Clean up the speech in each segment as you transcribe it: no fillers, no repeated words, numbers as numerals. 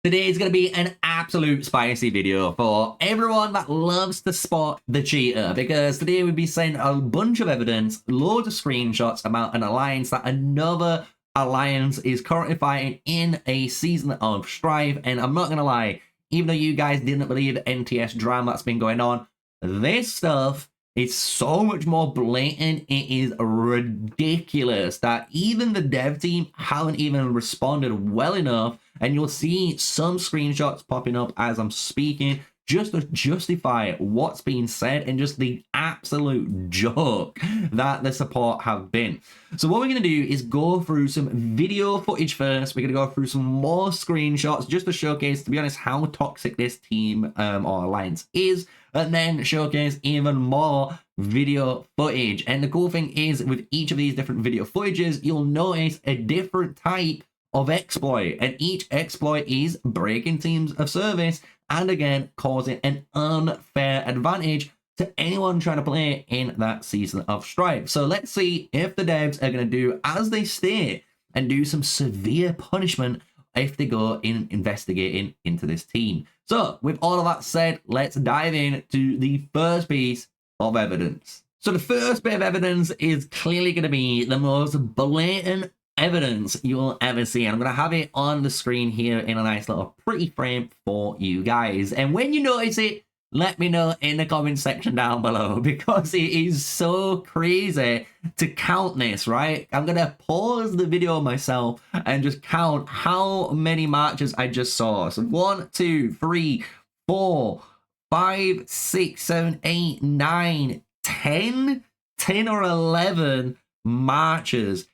Today is going to be an absolute spicy video for everyone that loves to spot the cheater, because today we'll be sending a bunch of evidence, loads of screenshots about an alliance that another alliance is currently fighting in a season of strife. And I'm not going to lie, even though you guys didn't believe the NTS drama that's been going on, this stuff is so much more blatant. It is ridiculous that even the dev team haven't even responded well enough. And you'll see some screenshots popping up as I'm speaking just to justify what's being said and just the absolute joke that the support have been. So what we're going to do is go through some video footage first. We're going to go through some more screenshots just to showcase, to be honest, how toxic this team or alliance is, and then showcase even more video footage. And the cool thing is, with each of these different video footages, you'll notice a different type of exploit, and each exploit is breaking teams of service and again causing an unfair advantage to anyone trying to play in that season of strife. So let's see if the devs are going to do as they state and do some severe punishment if they go in investigating into this team. So with all of that said, let's dive in to the first piece of evidence. So the first bit of evidence is clearly going to be the most blatant evidence you'll ever see, and I'm gonna have it on the screen here in a nice little pretty frame for you guys. And when you notice it, let me know in the comment section down below, because it is so crazy to count this, right? I'm gonna pause the video myself and just count how many matches I just saw. So 1, 2, 3, 4, 5, 6, 7, 8, 9, 10 or 11 matches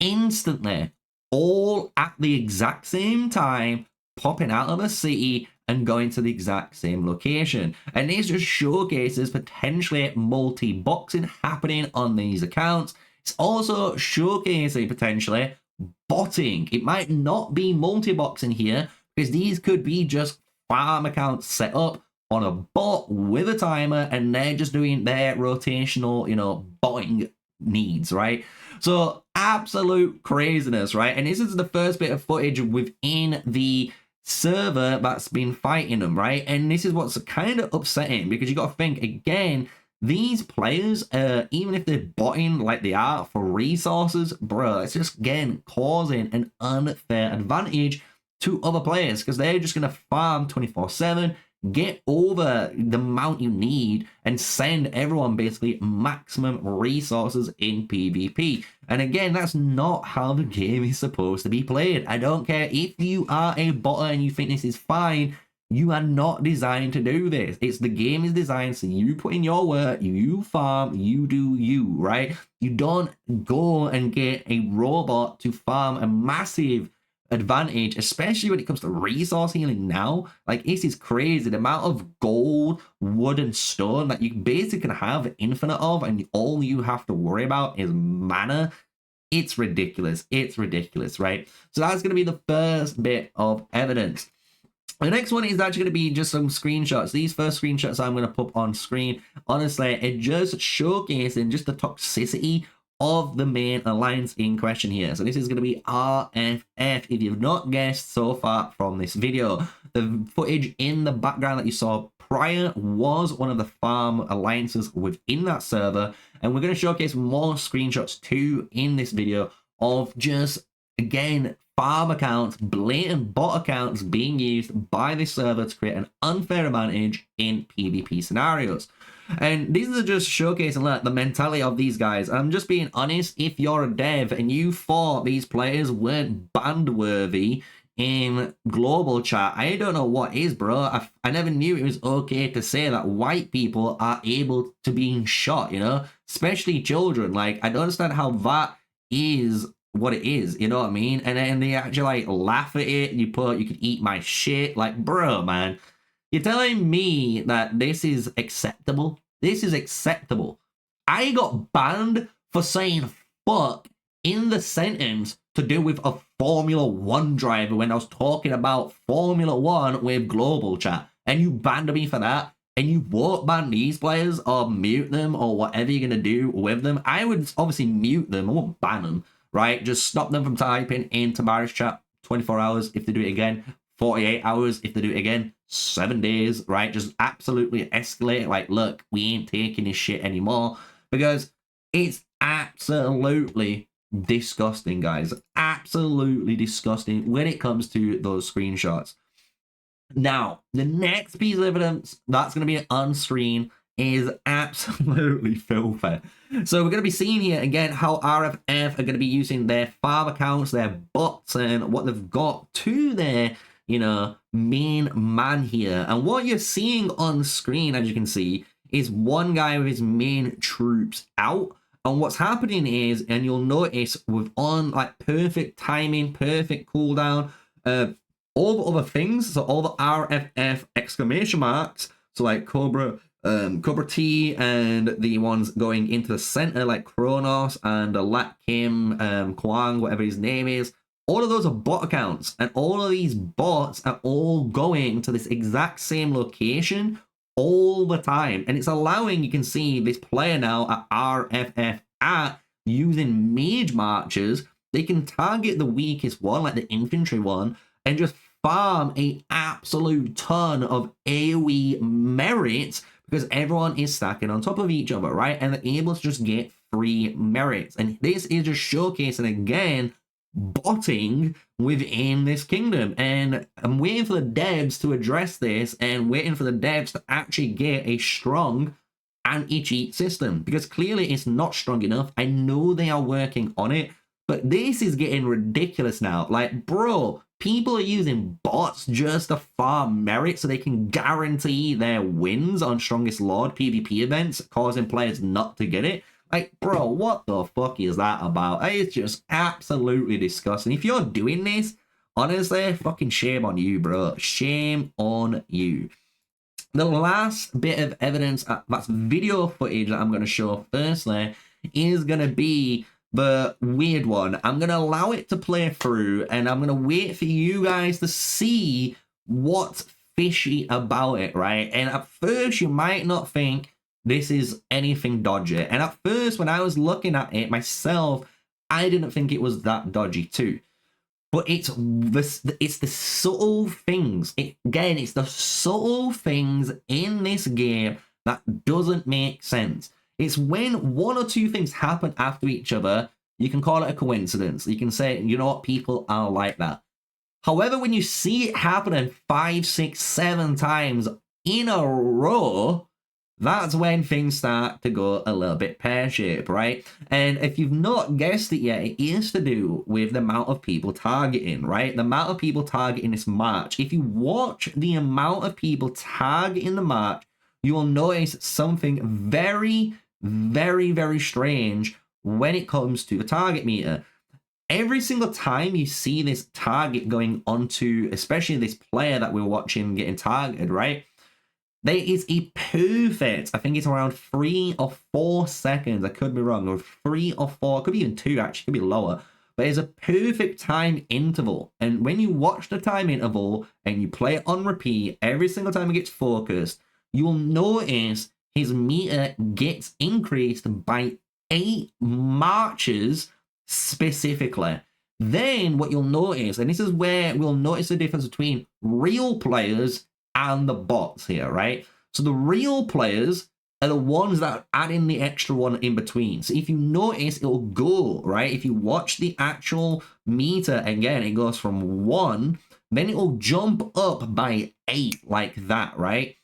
instantly, all at the exact same time, popping out of a city and going to the exact same location. And this just showcases potentially multi-boxing happening on these accounts. It's also showcasing potentially botting. It might not be multi-boxing here, because these could be just farm accounts set up on a bot with a timer, and they're just doing their rotational, botting needs, right? So absolute craziness, right? And this is the first bit of footage within the server that's been fighting them, right? And this is what's kind of upsetting, because you got to think, again, these players, even if they're botting like they are for resources, bro, it's just, again, causing an unfair advantage to other players, because they're just going to farm 24/7, get over the amount you need, and send everyone basically maximum resources in PvP. And again, that's not how the game is supposed to be played. I don't care if you are a botter and you think this is fine. You are not designed to do this. The game is designed so you put in your work, you farm, you do you, right? You don't go and get a robot to farm a massive advantage, especially when it comes to resource healing now. Like, this is crazy, the amount of gold, wood, and stone that you basically can have infinite of, and all you have to worry about is mana. It's ridiculous. It's ridiculous, right? So that's going to be the first bit of evidence. The next one is actually going to be just some screenshots. These first screenshots I'm going to put on screen, honestly, it just showcasing just the toxicity of the main alliance in question here. So this is going to be RFF, if you've not guessed so far from this video. The footage in the background that you saw prior was one of the farm alliances within that server, and we're going to showcase more screenshots too in this video of just, again, farm accounts, blatant bot accounts being used by this server to create an unfair advantage in PvP scenarios. And these are just showcasing like the mentality of these guys. I'm just being honest, if you're a dev and you thought these players weren't banned worthy in global chat, I don't know what is, bro. I never knew it was okay to say that white people are able to be shot, especially children. Like, I don't understand how that is what it is, you know what I mean? And then they actually like laugh at it, and you could eat my shit. Like, bro, man, you're telling me that this is acceptable? This is acceptable. I got banned for saying fuck in the sentence to do with a Formula 1 driver when I was talking about Formula 1 with global chat. And you banned me for that? And you won't ban these players or mute them or whatever you're going to do with them? I would obviously mute them. I won't ban them, right? Just stop them from typing into Marriage chat 24 hours if they do it again. 48 hours. If they do it again, 7 days, right? Just absolutely escalate. Like, look, we ain't taking this shit anymore, because it's absolutely disgusting, guys. Absolutely disgusting when it comes to those screenshots. Now, the next piece of evidence that's going to be on screen is absolutely filthy. So we're going to be seeing here again how RFF are going to be using their farm accounts, their bots, and what they've got to their, you know, main man here. And what you're seeing on screen, as you can see, is one guy with his main troops out. And what's happening is, and you'll notice with on like perfect timing, perfect cooldown, all the other things, so all the RFF exclamation marks, so like Cobra T, and the ones going into the center like Kronos and Lat Kim, Kwang, whatever his name is, all of those are bot accounts, and all of these bots are all going to this exact same location all the time. And it's allowing, you can see this player now at RFF at using mage marchers. They can target the weakest one, like the infantry one, and just farm a absolute ton of AoE merits, because everyone is stacking on top of each other, right? And they're able to just get free merits. And this is just showcasing again botting within this kingdom. And I'm waiting for the devs to address this, and waiting for the devs to actually get a strong anti-cheat system, because clearly it's not strong enough. I know they are working on it, but this is getting ridiculous now. Like, bro, people are using bots just to farm merit so they can guarantee their wins on Strongest Lord PvP events, causing players not to get it. Like, bro, what the fuck is that about? It's just absolutely disgusting. If you're doing this, honestly, fucking shame on you, bro. Shame on you. The last bit of evidence, that's video footage that I'm going to show firstly, is going to be the weird one. I'm going to allow it to play through, and I'm going to wait for you guys to see what's fishy about it, right? And at first, you might not think this is anything dodgy. And at first, when I was looking at it myself, I didn't think it was that dodgy too. But it's the subtle things. It's the subtle things in this game that doesn't make sense. It's when one or two things happen after each other, you can call it a coincidence. You can say, you know what, people are like that. However, when you see it happening 5, 6, 7 times in a row, that's when things start to go a little bit pear-shaped, right? And if you've not guessed it yet, it is to do with the amount of people targeting, right? The amount of people targeting this march. If you watch the amount of people targeting the march, you will notice something very, very, very strange when it comes to the target meter. Every single time you see this target going onto, especially this player that we're watching getting targeted, right? There is a perfect, I think it's around 3 or 4 seconds, I could be wrong, or 3 or 4, it could be even 2 actually, could be lower, but it's a perfect time interval. And when you watch the time interval and you play it on repeat, every single time it gets focused, you'll notice his meter gets increased by 8 marches specifically. Then what you'll notice, and this is where we'll notice the difference between real players and the bots here, right? So the real players are the ones that are adding the extra one in between. So if you notice, it'll go, right? If you watch the actual meter, again, it goes from 1, then it'll jump up by 8 like that, right?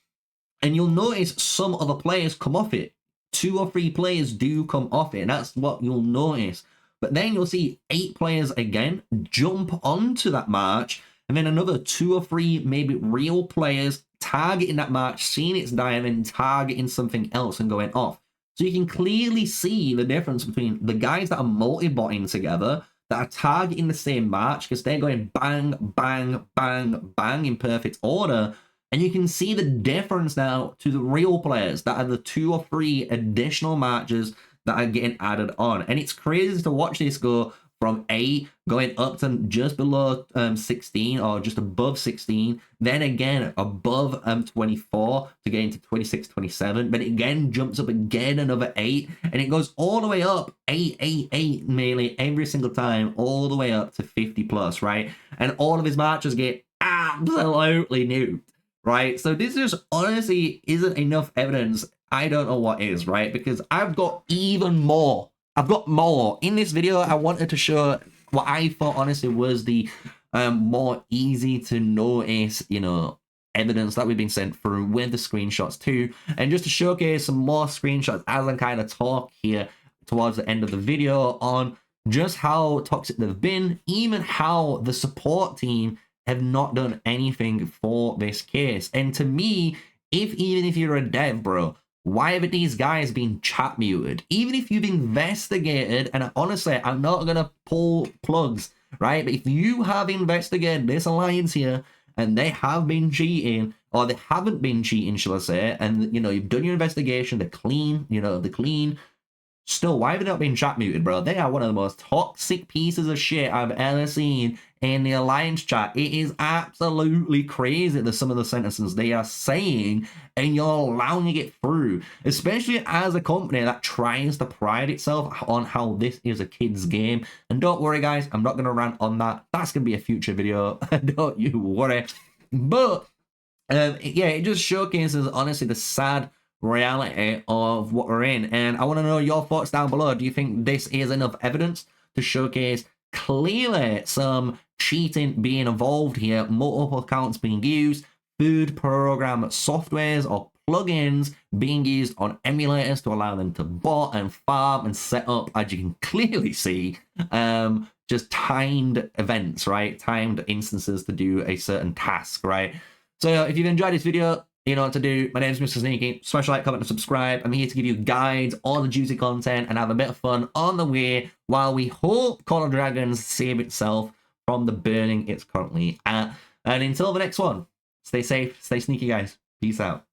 And you'll notice some other players come off it. 2 or 3 players do come off it, and that's what you'll notice. But then you'll see 8 players again jump onto that march, and then another 2 or 3 maybe real players targeting that march, seeing its diamond, targeting something else and going off. So you can clearly see the difference between the guys that are multi-botting together, that are targeting the same march, because they're going bang, bang, bang, bang in perfect order. And you can see the difference now to the real players that are the 2 or 3 additional marches that are getting added on. And it's crazy to watch this go from 8 going up to just below 16 or just above 16, then again above 24 to get into 26, 27, but it again jumps up again another 8, and it goes all the way up 8, 8, 8 nearly every single time, all the way up to 50 plus, right? And all of his marches get absolutely nuked, right? So this just honestly isn't enough evidence. I don't know what is, right? Because I've got even more. I've got more. In this video, I wanted to show what I thought honestly was the more easy to notice, you know, evidence that we've been sent through with the screenshots too. And just to showcase some more screenshots as I kind of talk here towards the end of the video on just how toxic they've been, even how the support team have not done anything for this case. And to me, even if you're a dev, bro, why haven't these guys been chat muted? Even if you've investigated, and honestly, I'm not gonna pull plugs, right? But if you have investigated this alliance here and they have been cheating, or they haven't been cheating, shall I say, and you know, you've done your investigation, they're clean, you know, they're clean. Still, why have they not been chat muted, bro? They are one of the most toxic pieces of shit I've ever seen in the Alliance chat. It is absolutely crazy that some of the sentences they are saying, and you're allowing it to get through. Especially as a company that tries to pride itself on how this is a kid's game. And don't worry, guys, I'm not going to rant on that. That's going to be a future video. Don't you worry. But, yeah, it just showcases, honestly, the sad reality of what we're in. And I want to know your thoughts down below. Do you think this is enough evidence to showcase clearly some cheating being involved here, multiple accounts being used, food program softwares or plugins being used on emulators to allow them to bot and farm and set up, as you can clearly see, just timed events, right? Timed instances to do a certain task, right? So if you've enjoyed this video, you know what to do. My name is MrSneakyy. Smash like, comment, and subscribe. I'm here to give you guides, all the juicy content, and have a bit of fun on the way while we hope Call of Dragons save itself from the burning it's currently at. And until the next one, stay safe, stay sneaky, guys. Peace out.